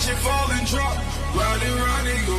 watch it fall and drop. Round and go.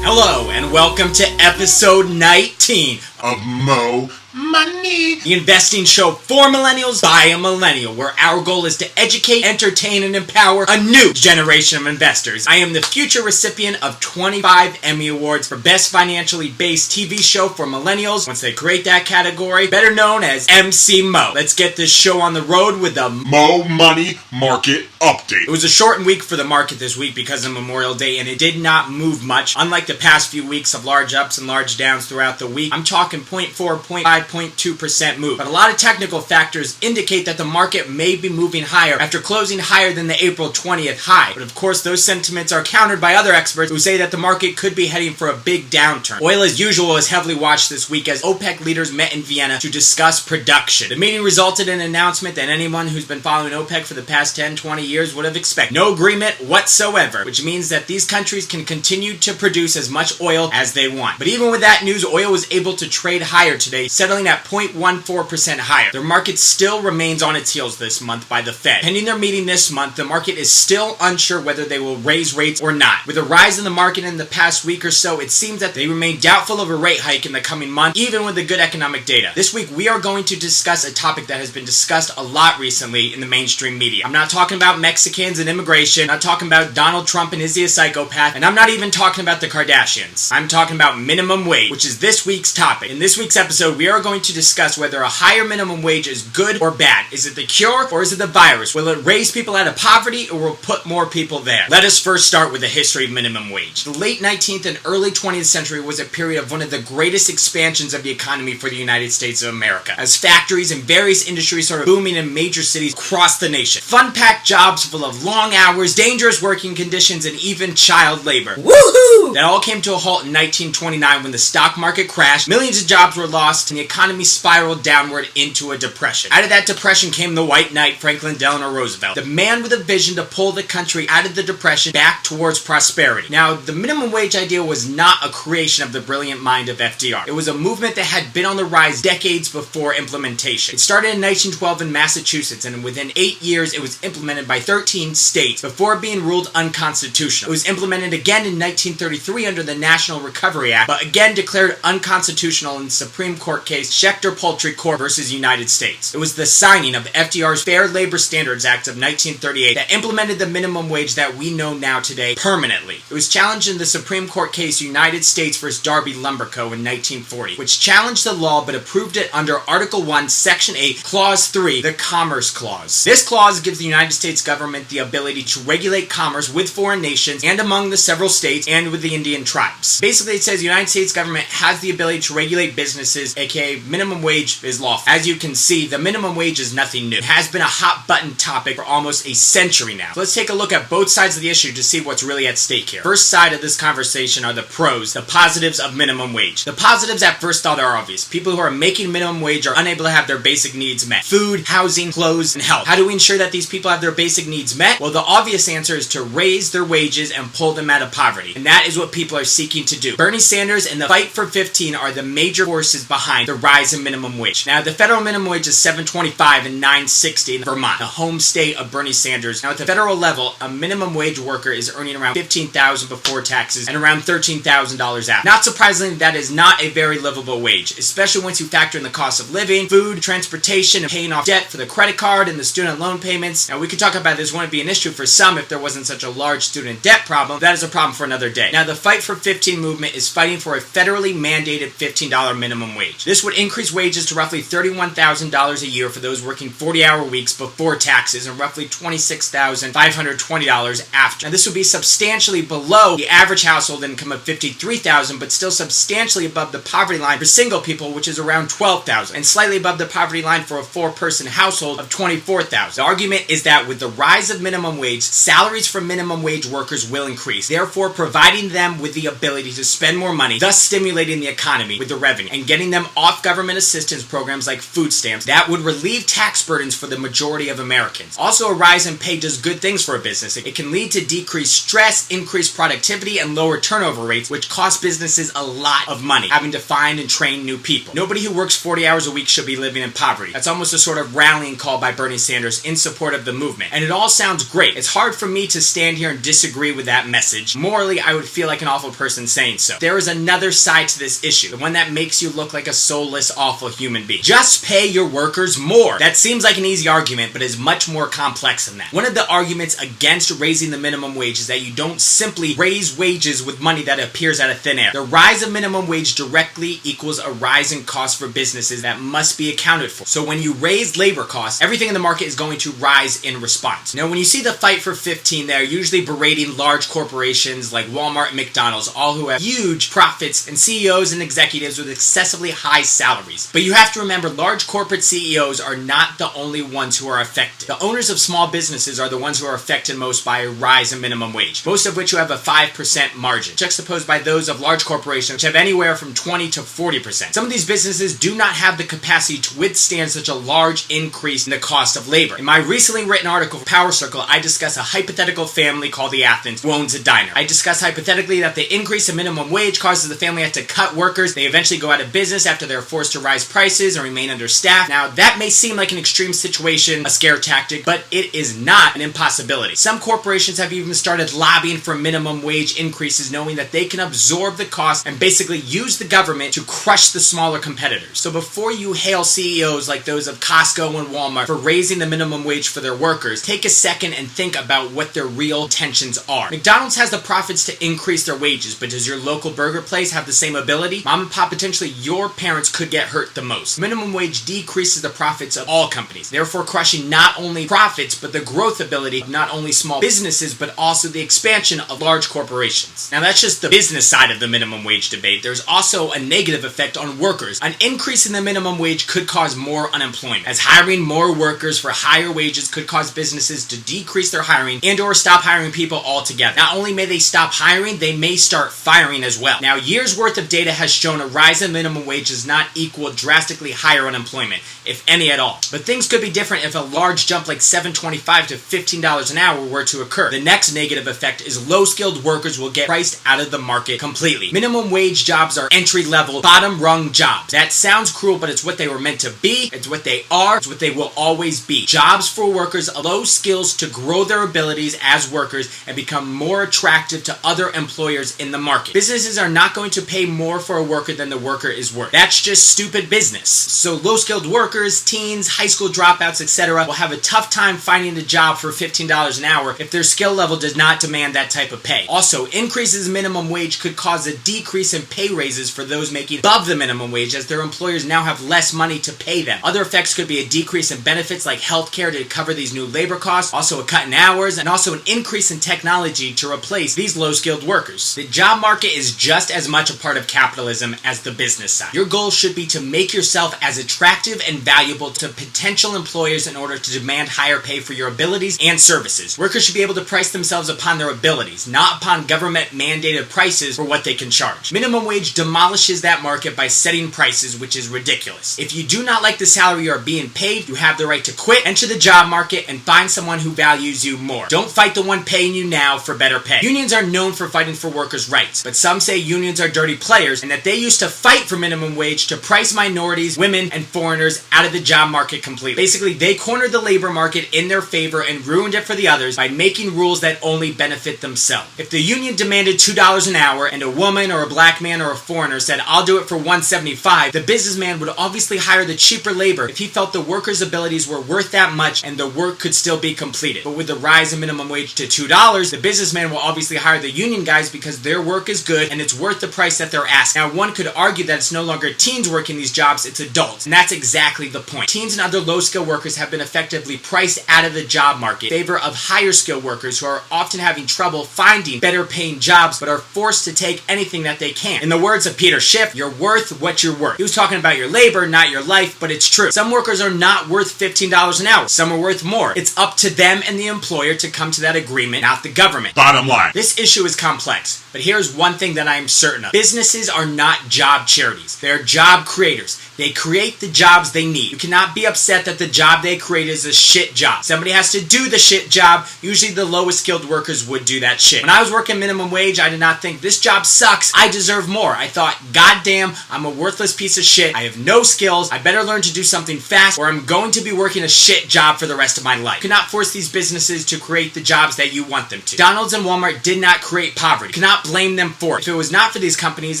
Hello, and welcome to episode 19 of Mo Money, the investing show for millennials by a millennial, where our goal is to educate, entertain, and empower a new generation of investors. I am the future recipient of 25 Emmy Awards for Best Financially Based TV Show for Millennials, once they create that category, better known as MC Mo. Let's get this show on the road with the Mo Money Market Update. It was a shortened week for the market this week because of Memorial Day, and it did not move much. Unlike the past few weeks of large ups and large downs throughout the week, I'm talking 0.4, 0.5, 0.2% move. But a lot of technical factors indicate that the market may be moving higher after closing higher than the April 20th high. But of course, those sentiments are countered by other experts who say that the market could be heading for a big downturn. Oil, as usual, was heavily watched this week as OPEC leaders met in Vienna to discuss production. The meeting resulted in an announcement that anyone who's been following OPEC for the past 10, 20 years would have expected. No agreement whatsoever, which means that these countries can continue to produce as much oil as they want. But even with that news, oil was able to trade higher today, settling at 0.14% higher. The market still remains on its heels this month by the Fed. Pending their meeting this month, the market is still unsure whether they will raise rates or not. With a rise in the market in the past week or so, it seems that they remain doubtful of a rate hike in the coming month, even with the good economic data. This week, we are going to discuss a topic that has been discussed a lot recently in the mainstream media. I'm not talking about Mexicans and immigration, I'm not talking about Donald Trump and is he a psychopath, and I'm not even talking about the Kardashians. I'm talking about minimum wage, which is this week's topic. In this week's episode, we are going to discuss whether a higher minimum wage is good or bad. Is it the cure or is it the virus? Will it raise people out of poverty or will it put more people there? Let us first start with the history of minimum wage. The late 19th and early 20th century was a period of one of the greatest expansions of the economy for the United States of America, as factories and various industries started booming in major cities across the nation. Fun-packed jobs full of long hours, dangerous working conditions, and even child labor. Woohoo! That all came to a halt in 1929 when the stock market crashed, millions of jobs were lost, and the economy spiraled downward into a depression. Out of that depression came the White Knight, Franklin Delano Roosevelt, the man with a vision to pull the country out of the depression back towards prosperity. Now, the minimum wage idea was not a creation of the brilliant mind of FDR. It was a movement that had been on the rise decades before implementation. It started in 1912 in Massachusetts, and within 8 years it was implemented by 13 states before being ruled unconstitutional. It was implemented again in 1933 under the National Recovery Act, but again declared unconstitutional in the Supreme Court case Schechter Poultry Corp versus United States. It was the signing of FDR's Fair Labor Standards Act of 1938 that implemented the minimum wage that we know now today permanently. It was challenged in the Supreme Court case United States versus Darby Lumber Co. in 1940, which challenged the law but approved it under Article 1, Section 8, Clause 3, the Commerce Clause. This clause gives the United States government the ability to regulate commerce with foreign nations and among the several states and with the Indian tribes. Basically, it says the United States government has the ability to regulate businesses, aka minimum wage is lawful. As you can see, the minimum wage is nothing new. It has been a hot button topic for almost a century now. So let's take a look at both sides of the issue to see what's really at stake here. First side of this conversation are the pros, the positives of minimum wage. The positives at first thought are obvious. People who are making minimum wage are unable to have their basic needs met. Food, housing, clothes, and health. How do we ensure that these people have their basic needs met? Well, the obvious answer is to raise their wages and pull them out of poverty. And that is what people are seeking to do. Bernie Sanders and the Fight for 15 are the major forces behind the rise in minimum wage. Now, the federal minimum wage is $7.25 and $9.60 in Vermont, the home state of Bernie Sanders. Now, at the federal level, a minimum wage worker is earning around $15,000 before taxes and around $13,000 after. Not surprisingly, that is not a very livable wage, especially once you factor in the cost of living, food, transportation, and paying off debt for the credit card and the student loan payments. Now, we could talk about this wouldn't be an issue for some if there wasn't such a large student debt problem. That is a problem for another day. Now, the Fight for 15 movement is fighting for a federally mandated $15 minimum wage. This would increase wages to roughly $31,000 a year for those working 40-hour weeks before taxes and roughly $26,520 after. Now, this would be substantially below the average household income of $53,000, but still substantially above the poverty line for single people, which is around $12,000, and slightly above the poverty line for a 4-person household of $24,000. The argument is that with the rise of minimum wage, salaries for minimum wage workers will increase, therefore providing them with the ability to spend more money, thus stimulating the economy with the revenue and getting them off government government assistance programs like food stamps that would relieve tax burdens for the majority of Americans. Also, a rise in pay does good things for a business. It can lead to decreased stress, increased productivity, and lower turnover rates, which cost businesses a lot of money, having to find and train new people. Nobody who works 40 hours a week should be living in poverty. That's almost a sort of rallying call by Bernie Sanders in support of the movement. And it all sounds great. It's hard for me to stand here and disagree with that message. Morally, I would feel like an awful person saying so. There is another side to this issue, the one that makes you look like a soulless, awful human being. Just pay your workers more. That seems like an easy argument, but is much more complex than that. One of the arguments against raising the minimum wage is that you don't simply raise wages with money that appears out of thin air. The rise of minimum wage directly equals a rise in costs for businesses that must be accounted for. So when you raise labor costs, everything in the market is going to rise in response. Now, when you see the fight for 15, they're usually berating large corporations like Walmart and McDonald's, all who have huge profits, and CEOs and executives with excessively high salaries. But you have to remember, large corporate CEOs are not the only ones who are affected. The owners of small businesses are the ones who are affected most by a rise in minimum wage, most of which who have a 5% margin, juxtaposed by those of large corporations which have anywhere from 20 to 40%. Some of these businesses do not have the capacity to withstand such a large increase in the cost of labor. In my recently written article for Power Circle, I discuss a hypothetical family called the Athens who owns a diner. I discuss hypothetically that the increase in minimum wage causes the family to cut workers. They eventually go out of business after they're forced to rise prices and remain understaffed. Now, that may seem like an extreme situation, a scare tactic, but it is not an impossibility. Some corporations have even started lobbying for minimum wage increases, knowing that they can absorb the cost and basically use the government to crush the smaller competitors. So before you hail CEOs like those of Costco and Walmart for raising the minimum wage for their workers, take a second and think about what their real intentions are. McDonald's has the profits to increase their wages, but does your local burger place have the same ability? Mom and pop, potentially your parents could get hurt the most. Minimum wage decreases the profits of all companies, therefore crushing not only profits, but the growth ability of not only small businesses, but also the expansion of large corporations. Now, that's just the business side of the minimum wage debate. There's also a negative effect on workers. An increase in the minimum wage could cause more unemployment, as hiring more workers for higher wages could cause businesses to decrease their hiring and or stop hiring people altogether. Not only may they stop hiring, they may start firing as well. Now, years worth of data has shown a rise in minimum wage does not equal drastically higher unemployment, if any at all. But things could be different if a large jump like $7.25 to $15 an hour were to occur. The next negative effect is low-skilled workers will get priced out of the market completely. Minimum wage jobs are entry-level, bottom-rung jobs. That sounds cruel, but it's what they were meant to be, it's what they are, it's what they will always be. Jobs for workers allow skills to grow their abilities as workers and become more attractive to other employers in the market. Businesses are not going to pay more for a worker than the worker is worth. That's just stupid business. So low-skilled workers, teens, high school dropouts, etc. will have a tough time finding a job for $15 an hour if their skill level does not demand that type of pay. Also, increases in minimum wage could cause a decrease in pay raises for those making above the minimum wage, as their employers now have less money to pay them. Other effects could be a decrease in benefits like healthcare to cover these new labor costs, also a cut in hours, and also an increase in technology to replace these low-skilled workers. The job market is just as much a part of capitalism as the business side. Your goal should be to make yourself as attractive and valuable to potential employers in order to demand higher pay for your abilities and services. Workers should be able to price themselves upon their abilities, not upon government-mandated prices for what they can charge. Minimum wage demolishes that market by setting prices, which is ridiculous. If you do not like the salary you are being paid, you have the right to quit, enter the job market, and find someone who values you more. Don't fight the one paying you now for better pay. Unions are known for fighting for workers' rights, but some say unions are dirty players and that they used to fight for minimum wage to price minorities, women, and foreigners out of the job market completely. Basically, they cornered the labor market in their favor and ruined it for the others by making rules that only benefit themselves. If the union demanded $2 an hour and a woman or a black man or a foreigner said, "I'll do it for $1.75, the businessman would obviously hire the cheaper labor if he felt the worker's abilities were worth that much and the work could still be completed. But with the rise in minimum wage to $2, the businessman will obviously hire the union guys because their work is good and it's worth the price that they're asking. Now, one could argue that it's no longer teens working these jobs, it's adults. And that's exactly the point. Teens and other low-skill workers have been effectively priced out of the job market in favor of higher-skill workers who are often having trouble finding better-paying jobs but are forced to take anything that they can. In the words of Peter Schiff, you're worth what you're worth. He was talking about your labor, not your life, but it's true. Some workers are not worth $15 an hour. Some are worth more. It's up to them and the employer to come to that agreement, not the government. Bottom line. This issue is complex, but here's one thing that I am certain of. Businesses are not job charities. They are job creators. They create the jobs they need. You cannot be upset that the job they create is a shit job. Somebody has to do the shit job. Usually the lowest skilled workers would do that shit. When I was working minimum wage, I did not think this job sucks. I deserve more. I thought, goddamn, I'm a worthless piece of shit. I have no skills. I better learn to do something fast or I'm going to be working a shit job for the rest of my life. You cannot force these businesses to create the jobs that you want them to. McDonald's and Walmart did not create poverty. You cannot blame them for it. If it was not for these companies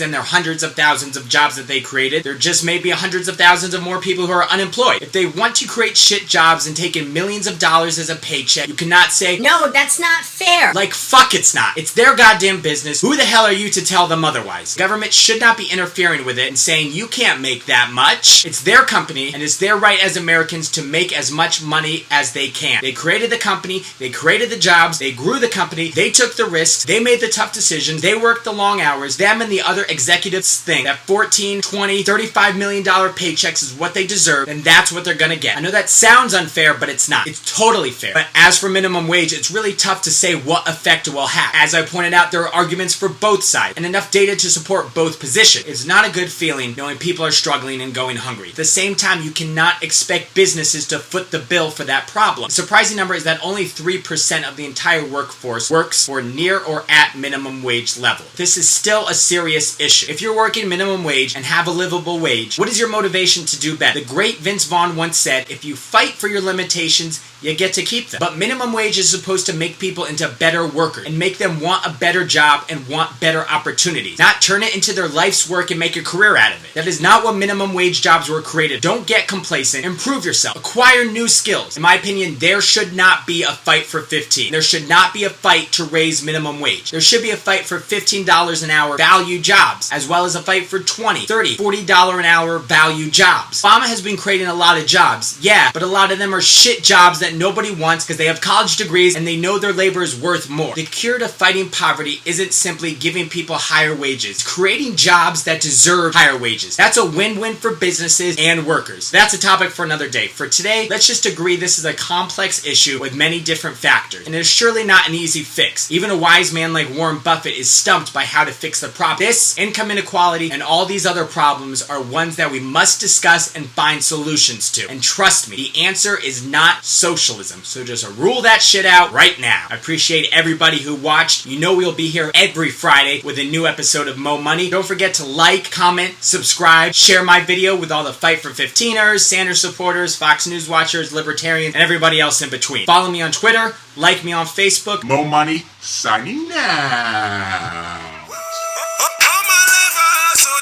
and their hundreds of thousands of jobs that they created, there just may be hundreds of thousands of more people who are unemployed. If they want to create shit jobs and take in millions of dollars as a paycheck, you cannot say, no, that's not fair. Like, fuck it's not. It's their goddamn business. Who the hell are you to tell them otherwise? The government should not be interfering with it and saying you can't make that much. It's their company and it's their right as Americans to make as much money as they can. They created the company, they created the jobs, they grew the company, they took the risks, they made the tough decisions, they worked the long hours. Them and the other executives think that 14, 20, $35 million paychecks is what they deserve, and that's what they're gonna get. I know that sounds unfair, but it's not. It's totally fair. But as for minimum wage, it's really tough to say what effect it will have. As I pointed out, there are arguments for both sides and enough data to support both positions. It's not a good feeling knowing people are struggling and going hungry. At the same time, you cannot expect businesses to foot the bill for that problem. The surprising number is that only 3% of the entire workforce works for near or at minimum wage level. This is still a serious issue. If you're working minimum wage and have a livable wage, what is your motivation to do better? The great Vince Vaughn once said, if you fight for your limitations, you get to keep them. But minimum wage is supposed to make people into better workers and make them want a better job and want better opportunities, not turn it into their life's work and make a career out of it. That is not what minimum wage jobs were created. Don't get complacent. Improve yourself. Acquire new skills. In my opinion, there should not be a fight for 15. There should not be a fight to raise minimum wage. There should be a fight for $15 an hour value jobs, as well as a fight for $20, $30, $40 an hour value jobs. Obama has been creating a lot of jobs, yeah, but a lot of them are shit jobs that nobody wants because they have college degrees and they know their labor is worth more. The cure to fighting poverty isn't simply giving people higher wages. It's creating jobs that deserve higher wages. That's a win-win for businesses and workers. That's a topic for another day. For today, let's just agree this is a complex issue with many different factors, and it is surely not an easy fix. Even a wise man like Warren Buffett is stumped by how to fix the problem. This, income inequality, and all these other problems are ones that we must discuss and find solutions to. And trust me, the answer is not socialism. So just rule that shit out right now. I appreciate everybody who watched. You know we'll be here every Friday with a new episode of Mo Money. Don't forget to like, comment, subscribe, share my video with all the Fight for 15ers, Sanders supporters, Fox News watchers, libertarians, and everybody else in between. Follow me on Twitter, like me on Facebook. Mo Money, signing now.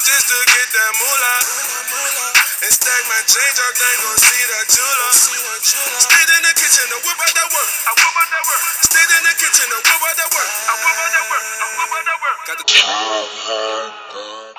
Just to get that moolah and stack my change, I think gon' see that jeweler. Stayed in the kitchen to whip out that work. I whip out that work. Stayed in the kitchen to whip out that work. I whip out that work. I whip out that work. Got the